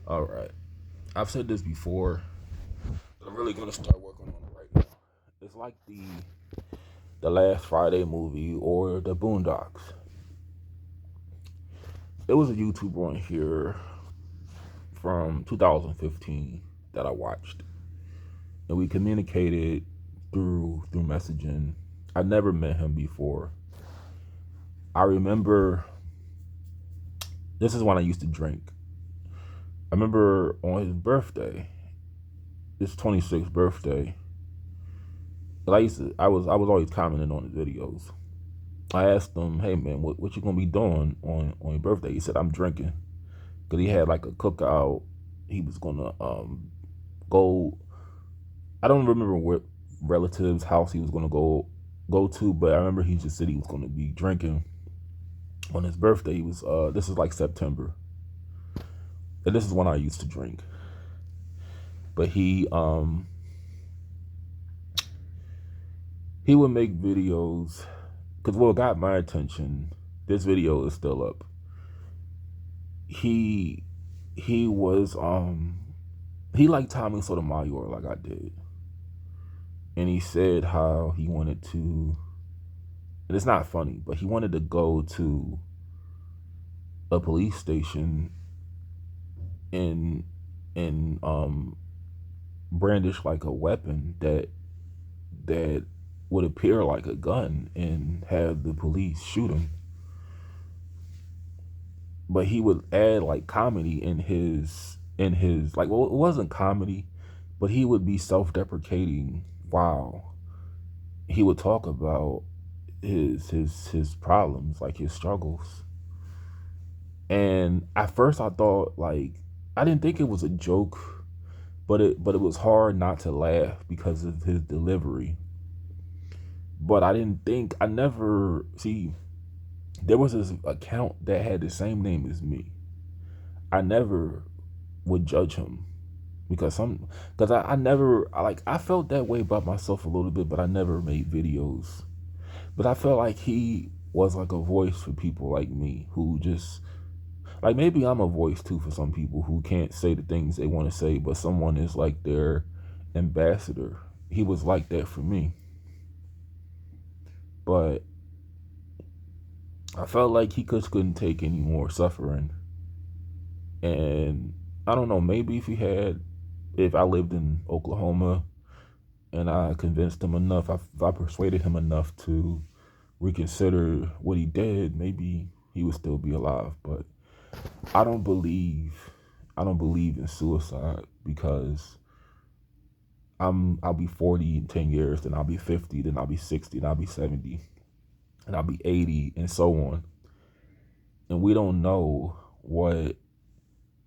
All right. I've said this before, but I'm really gonna start working on it right now. It's like the last Friday movie or the Boondocks. There was a YouTuber on here from 2015 that I watched, and we communicated through messaging. I never met him before. I remember this is when I used to drink. I remember on his birthday, his 26th birthday. I was always commenting on his videos. I asked him, "Hey man, what you gonna be doing on your birthday?" He said, "I'm drinking," because he had like a cookout. He was gonna go. I don't remember what relative's house he was gonna go to, but I remember he just said he was gonna be drinking on his birthday. He was this is like September, and this is when I used to drink. But he would make videos because what got my attention. This video is still up. He he was he liked Tommy Sotomayor like I did, and he said how he wanted to. And it's not funny, but he wanted to go to a police station and and brandish like a weapon that would appear like a gun and have the police shoot him. But he would add like comedy in his like, well, it wasn't comedy, but he would be self-deprecating while he would talk about his problems, like his struggles. And at first I thought like I didn't think it was a joke, but it was hard not to laugh because of his delivery. But I never see there was this account that had the same name as me. I never would judge him because I never I felt that way about myself a little bit, but I never made videos. But I felt like he was like a voice for people like me who just like maybe I'm a voice too for some people who can't say the things they want to say, but someone is like their ambassador. He was like that for me. But I felt like he just couldn't take any more suffering. And I don't know, maybe if I lived in Oklahoma and I convinced him enough, if I persuaded him enough to reconsider what he did, maybe he would still be alive. But I don't believe I don't believe in suicide because I'll be 40 in 10 years, then I'll be 50, then I'll be 60, then I'll be 70, and I'll be 80 and so on. And we don't know what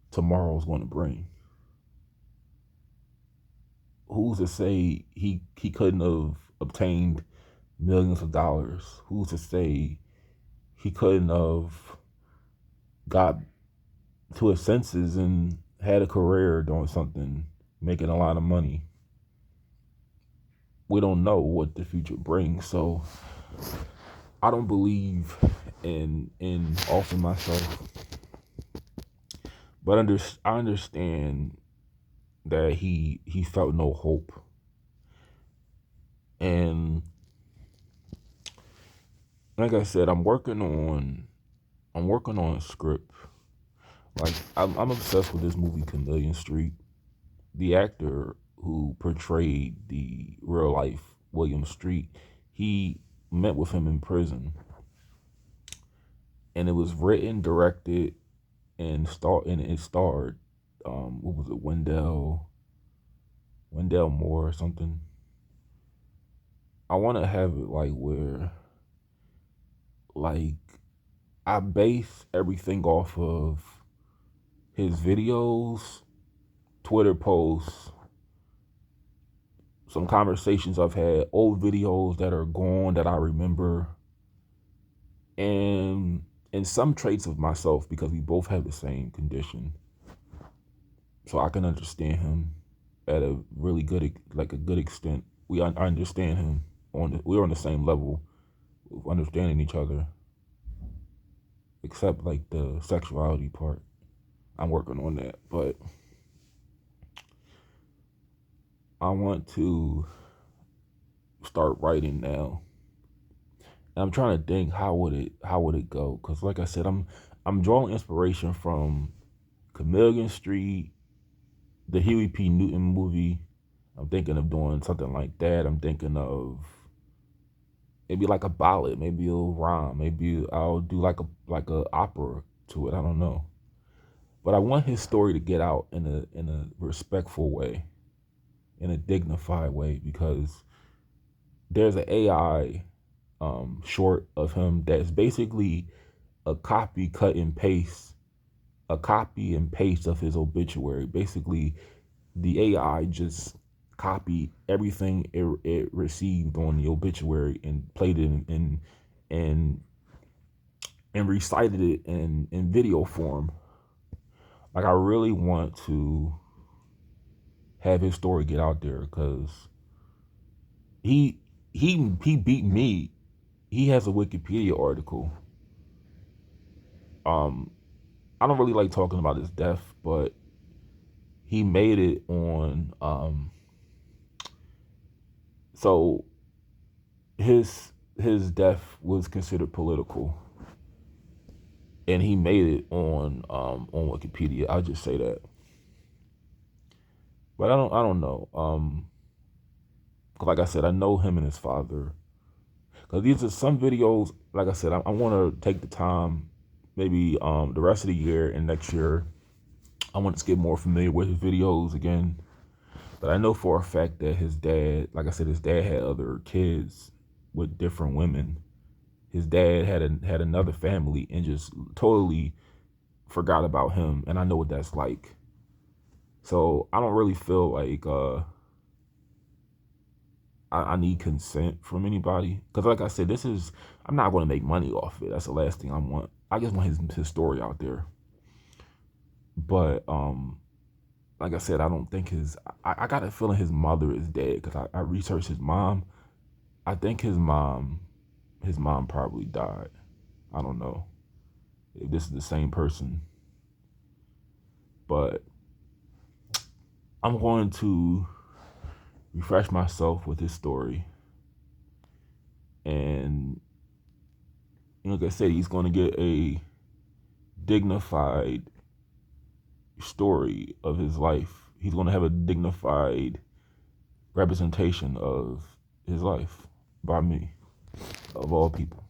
tomorrow's going to bring. Who's to say he couldn't have obtained millions of dollars? Who's to say he couldn't have got to his senses and had a career doing something, making a lot of money? We don't know what the future brings, so I don't believe in offing myself. But I understand that he felt no hope, and like I said, I'm working on a script. Like I'm obsessed with this movie Chameleon Street. The actor who portrayed the real life William Street, he met with him in prison, and it was written, directed, and it starred what was it, Wendell Moore or something. I want to have it like where like I base everything off of his videos, Twitter posts, some conversations I've had, old videos that are gone that I remember, and some traits of myself because we both have the same condition. So I can understand him at a really like a good extent. I understand him we're on the same level of understanding each other, except like the sexuality part. I'm working on that, but I want to start writing now. And I'm trying to think how would it go? Because like I said, I'm drawing inspiration from Chameleon Street, the Huey P. Newton movie. I'm thinking of doing something like that. I'm thinking of maybe like a ballad, maybe a rhyme, maybe I'll do like a opera to it. I don't know, but I want his story to get out in a respectful way, in a dignified way, because there's an AI short of him that's basically a copy and paste of his obituary. Basically, the AI just copied everything it received on the obituary and played it and and recited it in video form. Like I really want to have his story get out there because he he beat me. He has a Wikipedia article. Um, I don't really like talking about his death, but he made it on. So his death was considered political, and he made it on Wikipedia. I'll just say that. But I don't know. 'Cause like I said, I know him and his father. Because these are some videos. Like I said, I want to take the time, maybe the rest of the year and next year. I want to get more familiar with his videos again. But I know for a fact that his dad, like I said, his dad had other kids with different women. His dad had another family and just totally forgot about him, and I know what that's like. So I don't really feel like I need consent from anybody because, like I said, I'm not going to make money off it. That's the last thing I want. I just want his story out there. But like I said, I don't think I got a feeling his mother is dead because I researched his mom. I think his mom probably died. I don't know if this is the same person, but I'm going to refresh myself with his story. And like I said, he's going to get a dignified story of his life. He's going to have a dignified representation of his life by me, of all people.